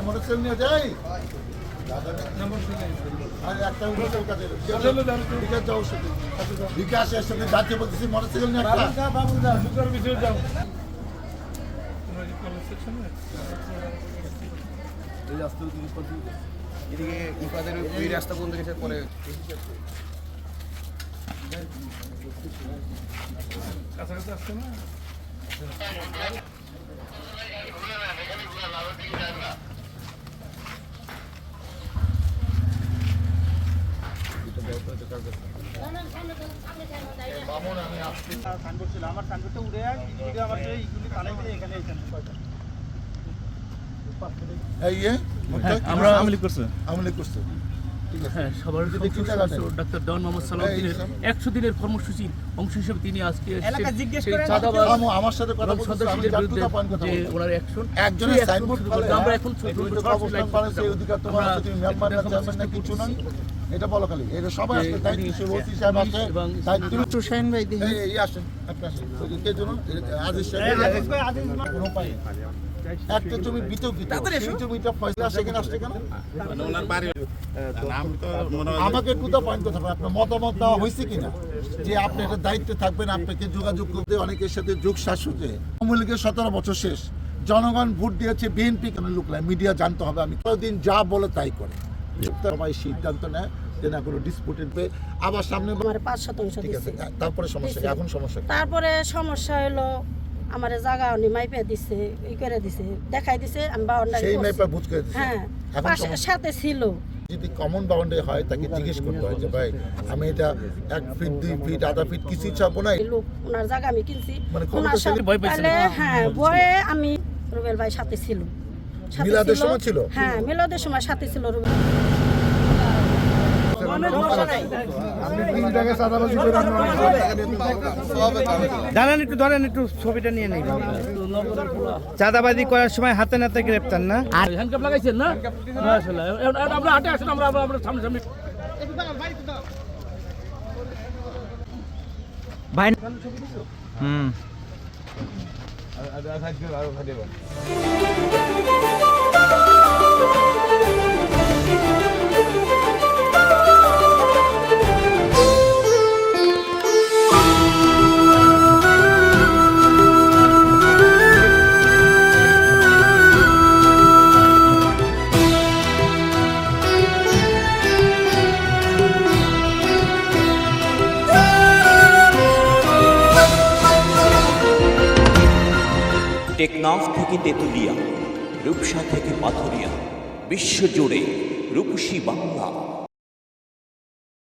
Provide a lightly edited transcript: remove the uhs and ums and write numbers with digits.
Motorcycle নিয়ে যাই বিকাশ এর সাথে যাচ্ছে বলতেছি মোটরসাইকেল নিয়ে এদিকে ইফাদের ওই রাস্তা কোন দিকে পরে কাছাকাছি আসছে না আমার সানবোর্ডটা উড়ে আমার এইগুলি কানেক্টে এখানে আমরা আমলি করছে ডাক্তার দেওয়ান মোহাম্মদ সালাউদ্দিনের 100 দিনের কর্মসূচির অংশ হিসেবে তিনি আজকে আমার সাথে কথা বলতে ওনার অ্যাকশন একজনের সাইনবোর্ড আমরা এখন কিছু নয় এটা বলো খালি এটা সবাই আসলে দায়িত্ব ওসি সাহেব আছে দায়িত্ব শাহিন ভাই দেখি এই আসেন আপনি আসেন কে জন্য আদেশ কোনো পাই একটা জমি বিতর্কিত সেই জমিটা ফয়সালা সেখানে আসছে কেন ওনার বাড়ি নাম তো আমাকে টুদা পয়েন্ট কথা আপনার মতামত দেওয়া হয়েছে কিনা যে আপনি এটা দায়িত্বে থাকবেন আপনাকে যোগাযোগ করতে অনেকের সাথে যোগ শাসকে আওয়ামী লীগের 17 বছর শেষ জনগণ ভোট দিয়েছে বিএনপি কেন লুকলায় মিডিয়া জানতে হবে আমি দিন যা বলে তাই করে সবাই সিদ্ধান্ত নেয় যে না কোনো ডিসপুটেড পে আবার সামনে আমার 5% ঠিক আছে তারপরে সমস্যা এখন সমস্যা তারপরে সমস্যা হলো আমার জায়গা উনি মাইপে দিছে ই করে দিছে দেখাই দিছে আমি বাউন্ডারি সেই মাইপে বুঝ করে দিছে হ্যাঁ পাশে সাথে ছিল যদি কমন বাউন্ডারি হয় তাকে জিজ্ঞেস করতে হয় যে ভাই আমি এটা 1 ফিট 2 ফিট আধা ফিট কিছুই চাবো না লোক ওনার জায়গা আমি কিনছি মানে ভয় পাইছিল হ্যাঁ ভয়ে আমি রুবেল ভাই সাথে ছিল মিলাদের সময় ছিল হ্যাঁ মিলাদের সময় সাথে ছিল রুবেল দাঁড়ান একটু ধরেন একটু ছবিটা নিয়ে নেই চাঁদাবাজি করার সময় হাতে নাতে গ্রেপ্তার না আর হ্যান্ডকাপ লাগাইছেন না আমরা হাঁটে আসেন আমরা সামনে সামনে ভাই টেকনাফ থেকে তেতুলিয়া, রূপসা থেকে পাথুরিয়া, বিশ্বজুড়ে রূপসী বাংলা।